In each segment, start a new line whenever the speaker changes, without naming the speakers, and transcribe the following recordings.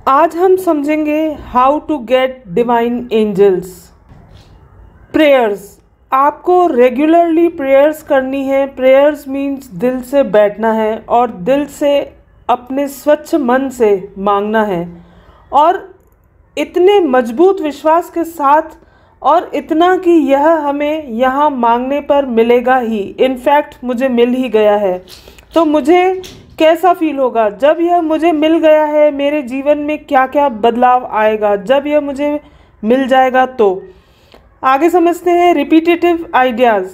आज हम समझेंगे how to get divine angels. Prayers, आपको रेगुलरली प्रेयर्स करनी है। प्रेयर्स मीन्स दिल से बैठना है और दिल से अपने स्वच्छ मन से मांगना है और इतने मजबूत विश्वास के साथ और इतना कि यह हमें यहाँ मांगने पर मिलेगा ही। इनफैक्ट मुझे मिल ही गया है, तो मुझे कैसा फील होगा जब यह मुझे मिल गया है। मेरे जीवन में क्या क्या बदलाव आएगा जब यह मुझे मिल जाएगा। तो आगे समझते हैं repetitive ideas,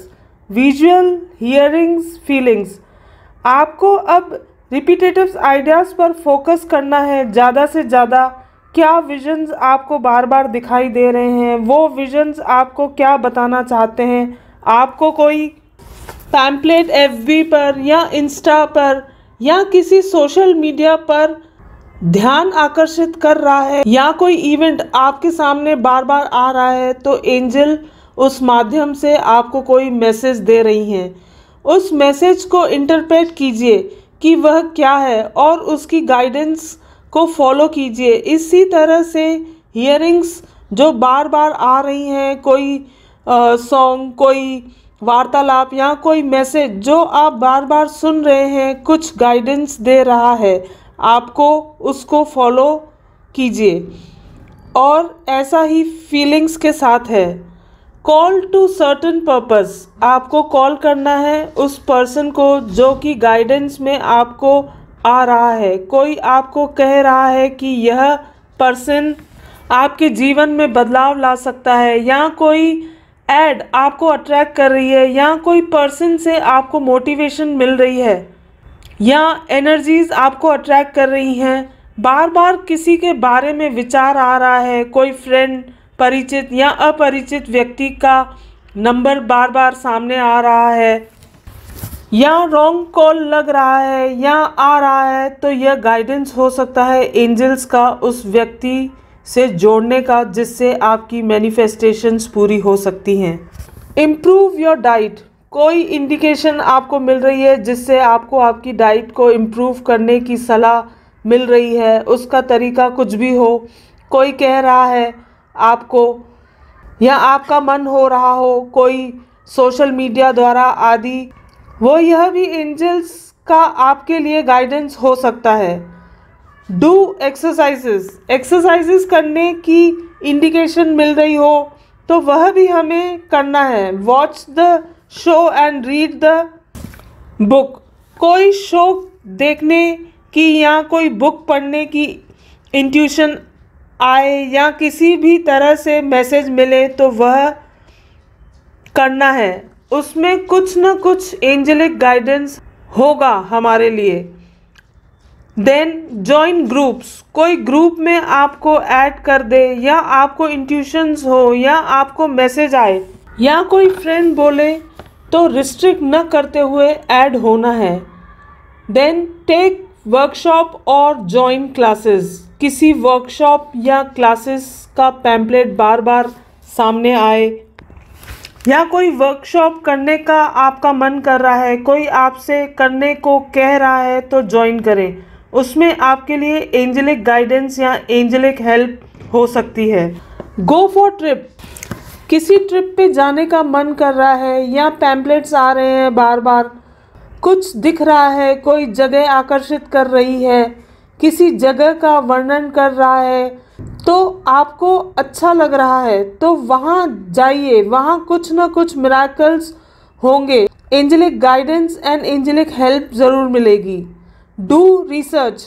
visual, hearings, feelings. आपको अब रिपीटेटिव आइडियाज़ पर फोकस करना है ज़्यादा से ज़्यादा। क्या विजन्स आपको बार बार दिखाई दे रहे हैं, वो विजन्स आपको क्या बताना चाहते हैं। आपको कोई पैम्पलेट एफबी पर या इंस्टा पर या किसी सोशल मीडिया पर ध्यान आकर्षित कर रहा है या कोई इवेंट आपके सामने बार बार आ रहा है, तो एंजल उस माध्यम से आपको कोई मैसेज दे रही हैं। उस मैसेज को इंटरप्रेट कीजिए कि वह क्या है और उसकी गाइडेंस को फॉलो कीजिए। इसी तरह से हियरिंग्स जो बार बार आ रही हैं, कोई सॉन्ग, कोई वार्तालाप या कोई मैसेज जो आप बार बार सुन रहे हैं, कुछ गाइडेंस दे रहा है, आपको उसको फॉलो कीजिए। और ऐसा ही फीलिंग्स के साथ है। कॉल टू सर्टन पर्पस, आपको कॉल करना है उस पर्सन को जो कि गाइडेंस में आपको आ रहा है। कोई आपको कह रहा है कि यह पर्सन आपके जीवन में बदलाव ला सकता है, या कोई एड आपको अट्रैक्ट कर रही है, या कोई पर्सन से आपको मोटिवेशन मिल रही है, या एनर्जीज आपको अट्रैक्ट कर रही हैं। बार बार किसी के बारे में विचार आ रहा है, कोई फ्रेंड, परिचित या अपरिचित व्यक्ति का नंबर बार बार सामने आ रहा है, या रॉन्ग कॉल लग रहा है या आ रहा है, तो यह गाइडेंस हो सकता है एंजल्स का उस व्यक्ति से जोड़ने का, जिससे आपकी मैनिफेस्टेशंस पूरी हो सकती हैं। इम्प्रूव योर डाइट, कोई इंडिकेशन आपको मिल रही है जिससे आपको आपकी डाइट को इम्प्रूव करने की सलाह मिल रही है। उसका तरीका कुछ भी हो, कोई कह रहा है आपको या आपका मन हो रहा हो, कोई सोशल मीडिया द्वारा आदि, वो यह भी एंजल्स का आपके लिए गाइडेंस हो सकता है। डू एक्सरसाइजेस करने की इंडिकेशन मिल रही हो तो वह भी हमें करना है। Watch the show and read the book, कोई शो देखने की या कोई बुक पढ़ने की इंट्यूशन आए या किसी भी तरह से मैसेज मिले तो वह करना है। उसमें कुछ न कुछ एंजेलिक गाइडेंस होगा हमारे लिए। देन जॉइन ग्रुप्स, कोई ग्रुप में आपको ऐड कर दे या आपको इंट्यूशंस हो या आपको मैसेज आए या कोई फ्रेंड बोले तो रिस्ट्रिक्ट न करते हुए ऐड होना है। देन टेक वर्कशॉप और जॉइन क्लासेस, किसी वर्कशॉप या क्लासेस का पैम्पलेट बार बार सामने आए या कोई वर्कशॉप करने का आपका मन कर रहा है, कोई आपसे करने को कह रहा है, तो ज्वाइन करें। उसमें आपके लिए एंजेलिक गाइडेंस या एंजेलिक हेल्प हो सकती है। गो फॉर ट्रिप, किसी ट्रिप पे जाने का मन कर रहा है या पैम्पलेट्स आ रहे हैं बार बार, कुछ दिख रहा है, कोई जगह आकर्षित कर रही है, किसी जगह का वर्णन कर रहा है, तो आपको अच्छा लग रहा है तो वहाँ जाइए, वहाँ कुछ ना कुछ मिराकल्स होंगे। Angelic guidance and angelic help ज़रूर मिलेगी। डू रिसर्च,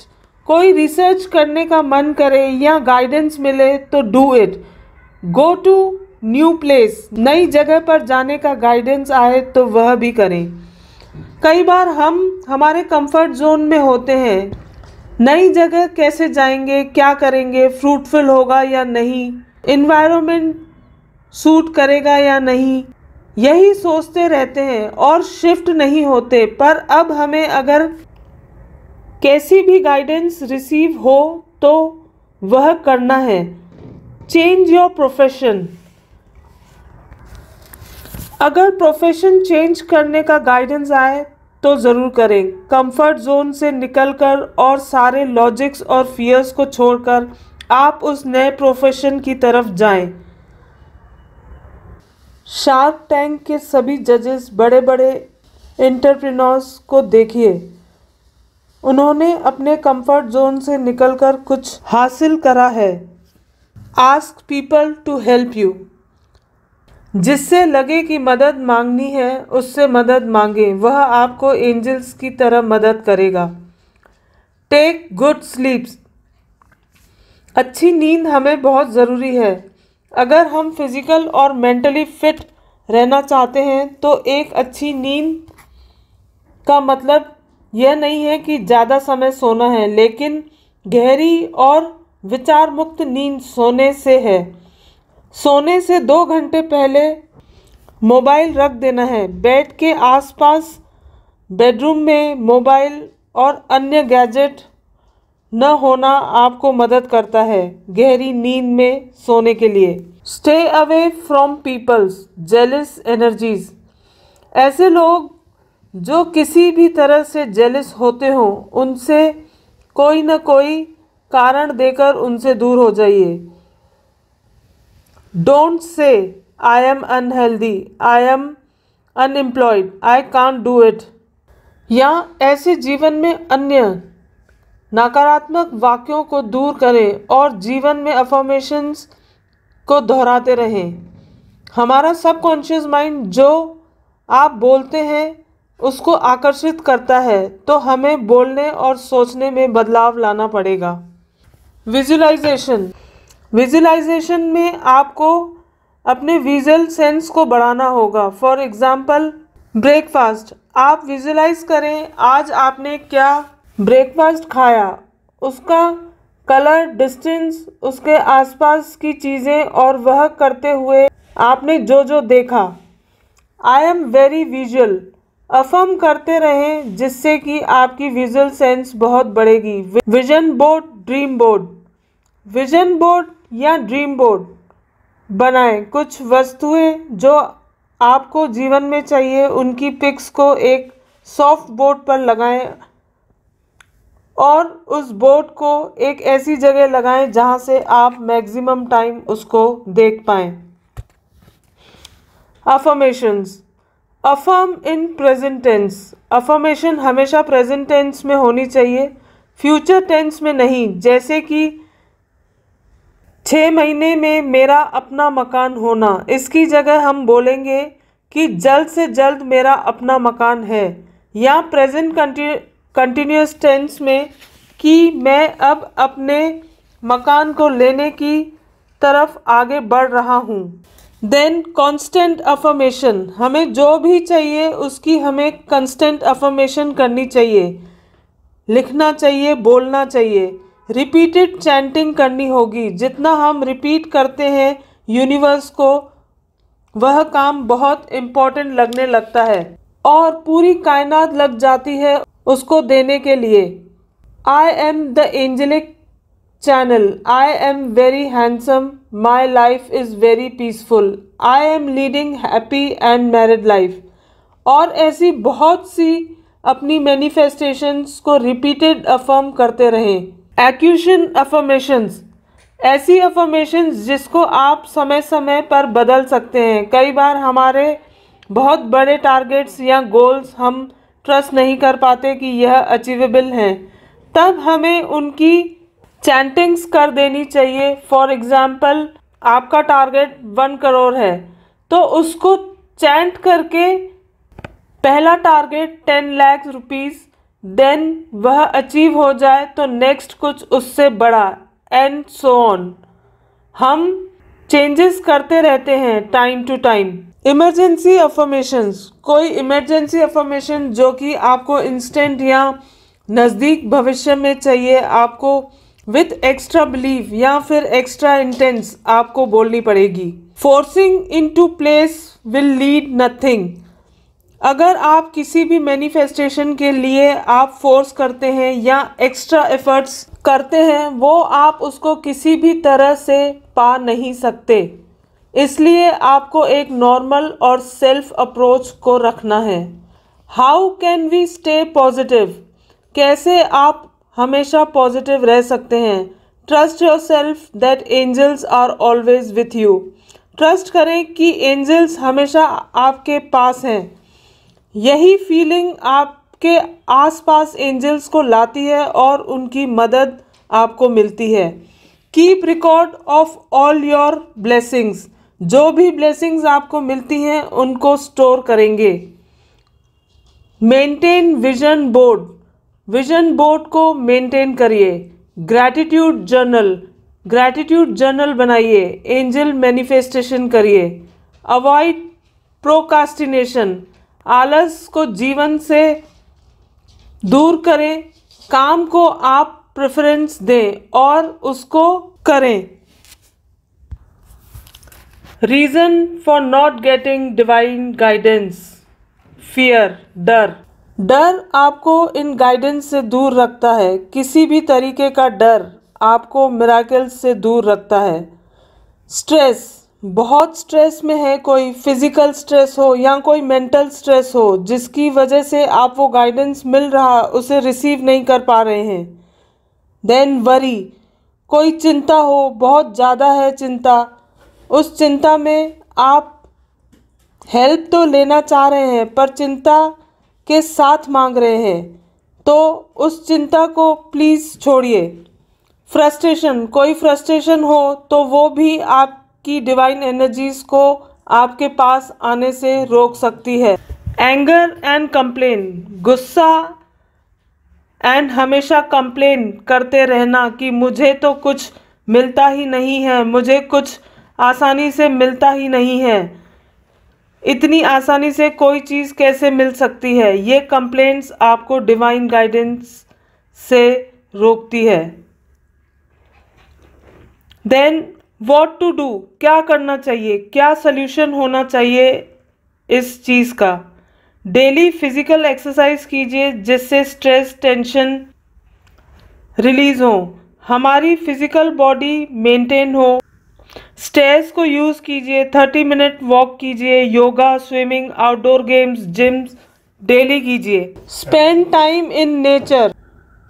कोई रिसर्च करने का मन करे या गाइडेंस मिले तो do it. Go to new place, नई जगह पर जाने का गाइडेंस आए तो वह भी करें। कई बार हम हमारे कंफर्ट जोन में होते हैं, नई जगह कैसे जाएंगे, क्या करेंगे, फ्रूटफुल होगा या नहीं, इन्वायरमेंट सूट करेगा या नहीं, यही सोचते रहते हैं और शिफ्ट नहीं होते। पर अब हमें अगर कैसी भी गाइडेंस रिसीव हो तो वह करना है। चेंज योर प्रोफेशन, अगर प्रोफेशन चेंज करने का गाइडेंस आए तो ज़रूर करें। कंफर्ट जोन से निकलकर और सारे लॉजिक्स और फियर्स को छोड़कर आप उस नए प्रोफेशन की तरफ जाएं। शार्क टैंक के सभी जजेस बड़े बड़े एंटरप्रेन्योर्स को देखिए, उन्होंने अपने कंफर्ट जोन से निकलकर कुछ हासिल करा है। Ask people to help you. जिससे लगे कि मदद मांगनी है उससे मदद मांगे, वह आपको एंजल्स की तरह मदद करेगा। Take good sleeps. अच्छी नींद हमें बहुत ज़रूरी है। अगर हम फिज़िकल और मेंटली फिट रहना चाहते हैं तो एक अच्छी नींद का मतलब यह नहीं है कि ज़्यादा समय सोना है, लेकिन गहरी और विचार मुक्त नींद सोने से है। सोने से 2 घंटे पहले मोबाइल रख देना है। बेड के आसपास बेडरूम में मोबाइल और अन्य गैजेट न होना आपको मदद करता है गहरी नींद में सोने के लिए। Stay away from peoples jealous energies. ऐसे लोग जो किसी भी तरह से जेलस होते हों, उनसे कोई न कोई कारण देकर उनसे दूर हो जाइए। Don't say I am unhealthy, I am unemployed, I can't do it. या ऐसे जीवन में अन्य नकारात्मक वाक्यों को दूर करें और जीवन में अफर्मेशंस को दोहराते रहें। हमारा सबकॉन्शियस माइंड जो आप बोलते हैं उसको आकर्षित करता है, तो हमें बोलने और सोचने में बदलाव लाना पड़ेगा। विजुअलाइजेशन में आपको अपने विजुअल सेंस को बढ़ाना होगा। For example breakfast. आप विजुअलाइज करें आज आपने क्या ब्रेकफास्ट खाया, उसका कलर, डिस्टेंस, उसके आसपास की चीज़ें और वह करते हुए आपने जो जो देखा। आई एम वेरी विजुअल अफर्म करते रहें, जिससे कि आपकी विजुअल सेंस बहुत बढ़ेगी। Vision board, dream board. Vision board या ड्रीम बोर्ड बनाएं। कुछ वस्तुएं जो आपको जीवन में चाहिए उनकी पिक्स को एक सॉफ्ट बोर्ड पर लगाएं और उस बोर्ड को एक ऐसी जगह लगाएं जहां से आप मैक्सिमम टाइम उसको देख पाएं। Affirmations. Affirm in present tense. Affirmation हमेशा प्रेजेंट टेंस में होनी चाहिए, फ्यूचर टेंस में नहीं। जैसे कि 6 महीने में मेरा अपना मकान होना, इसकी जगह हम बोलेंगे कि जल्द से जल्द मेरा अपना मकान है। या प्रेजेंट कंटिन्यूअस टेंस में कि मैं अब अपने मकान को लेने की तरफ आगे बढ़ रहा हूँ। Then constant affirmation. हमें जो भी चाहिए उसकी हमें कांस्टेंट अफर्मेशन करनी चाहिए, लिखना चाहिए, बोलना चाहिए। रिपीटेड चैंटिंग करनी होगी। जितना हम रिपीट करते हैं यूनिवर्स को, वह काम बहुत इम्पोर्टेंट लगने लगता है और पूरी कायनात लग जाती है उसको देने के लिए। I am the angelic channel, I am very handsome, my life is very peaceful, I am leading happy and married life. और ऐसी बहुत सी अपनी मैनिफेस्टेशंस को रिपीटेड अफर्म करते रहें। एक्यूशन अफर्मेशंस। ऐसी अफर्मेशंस जिसको आप समय समय पर बदल सकते हैं। कई बार हमारे बहुत बड़े टारगेट्स या गोल्स हम ट्रस्ट नहीं कर पाते कि यह अचीवेबल हैं, तब हमें उनकी चैंटिंग्स कर देनी चाहिए। फॉर एग्जाम्पल आपका टारगेट 1 करोड़ है, तो उसको चैंट करके पहला टारगेट 10 लाख रुपीज़, देन वह अचीव हो जाए तो नेक्स्ट कुछ उससे बड़ा, एंड सो ऑन। हम चेंजेस करते रहते हैं time to time. Emergency affirmations. कोई इमरजेंसी अफर्मेशन जो कि आपको इंस्टेंट या नज़दीक भविष्य में चाहिए, आपको विथ एक्स्ट्रा बिलीव या फिर एक्स्ट्रा इंटेंस आपको बोलनी पड़ेगी। Forcing into place will lead nothing. अगर आप किसी भी मैनिफेस्टेशन के लिए आप फोर्स करते हैं या एक्स्ट्रा एफर्ट्स करते हैं, वो आप उसको किसी भी तरह से पा नहीं सकते। इसलिए आपको एक नॉर्मल और सेल्फ अप्रोच को रखना है। How can we stay positive, कैसे आप हमेशा पॉजिटिव रह सकते हैं। Trust yourself that angels are always with you, trust करें कि एंजल्स हमेशा आपके पास हैं। यही फीलिंग आपके आसपास एंजल्स को लाती है और उनकी मदद आपको मिलती है। Keep record of all your blessings, जो भी ब्लेसिंग्स आपको मिलती हैं उनको स्टोर करेंगे। Maintain vision board, vision board को मेंटेन करिए। ग्रैटिट्यूड जर्नल, ग्रैटिट्यूड जर्नल बनाइए। एंजल मैनिफेस्टेशन करिए। अवॉइड प्रोकास्टिनेशन, आलस को जीवन से दूर करें। काम को आप प्रेफरेंस दें और उसको करें। Reason for not getting divine guidance, fear, डर। डर आपको इन गाइडेंस से दूर रखता है। किसी भी तरीके का डर आपको मिरेकल्स से दूर रखता है। स्ट्रेस, बहुत स्ट्रेस में है, कोई फिजिकल स्ट्रेस हो या कोई मेंटल स्ट्रेस हो जिसकी वजह से आप वो गाइडेंस मिल रहा उसे रिसीव नहीं कर पा रहे हैं। देन वरी, कोई चिंता हो, बहुत ज़्यादा है चिंता, उस चिंता में आप हेल्प तो लेना चाह रहे हैं पर चिंता के साथ मांग रहे हैं, तो उस चिंता को प्लीज़ छोड़िए। फ्रस्ट्रेशन, कोई फ्रस्ट्रेशन हो तो वो भी आपकी डिवाइन एनर्जीज को आपके पास आने से रोक सकती है। एंगर एंड कंप्लेन, गुस्सा एंड हमेशा कंप्लेन करते रहना कि मुझे तो कुछ मिलता ही नहीं है, मुझे कुछ आसानी से मिलता ही नहीं है, इतनी आसानी से कोई चीज़ कैसे मिल सकती है, ये कंप्लेंट्स आपको डिवाइन गाइडेंस से रोकती है। देन व्हाट टू डू, क्या करना चाहिए, क्या सल्यूशन होना चाहिए इस चीज़ का। डेली फिजिकल एक्सरसाइज कीजिए जिससे स्ट्रेस टेंशन रिलीज हो, हमारी फिजिकल बॉडी मेंटेन हो। स्टेयर्स को यूज़ कीजिए, 30 मिनट वॉक कीजिए। Yoga, swimming, outdoor games, gyms daily कीजिए। Spend time in nature,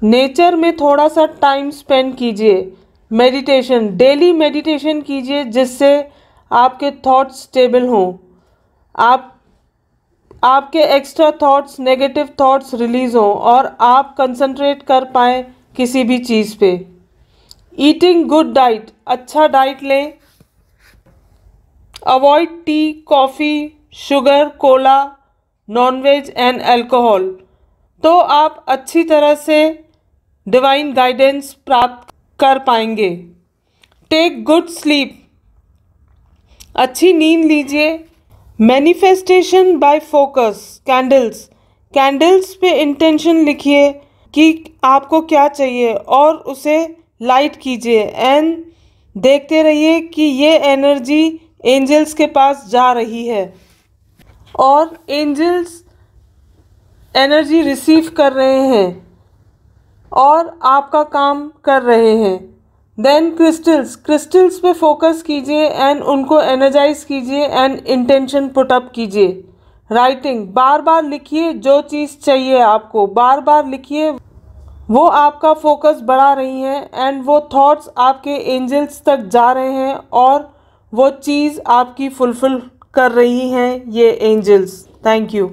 nature में थोड़ा सा टाइम स्पेंड कीजिए। मेडिटेशन, डेली मेडिटेशन कीजिए जिससे आपके थॉट्स स्टेबल हों, आपके extra thoughts, negative thoughts release हों और आप कंसंट्रेट कर पाएँ किसी भी चीज़ पे। ईटिंग गुड डाइट, अच्छा डाइट लें। Avoid tea, coffee, sugar, cola, nonveg and alcohol, तो आप अच्छी तरह से डिवाइन गाइडेंस प्राप्त कर पाएंगे। टेक गुड स्लीप, अच्छी नींद लीजिए। Manifestation by focus, candles, candles पे इंटेंशन लिखिए कि आपको क्या चाहिए और उसे लाइट कीजिए एंड देखते रहिए कि ये एनर्जी एंजल्स के पास जा रही है और एंजल्स एनर्जी रिसीव कर रहे हैं और आपका काम कर रहे हैं। देन क्रिस्टल्स, क्रिस्टल्स पे फोकस कीजिए एंड उनको एनर्जाइज कीजिए एंड इंटेंशन पुट अप कीजिए। राइटिंग, बार बार लिखिए जो चीज़ चाहिए आपको, बार बार लिखिए, वो आपका फोकस बढ़ा रही हैं एंड वो थॉट्स आपके एंजल्स तक जा रहे हैं और वो चीज़ आपकी फुलफिल कर रही हैं ये एंजल्स। Thank you.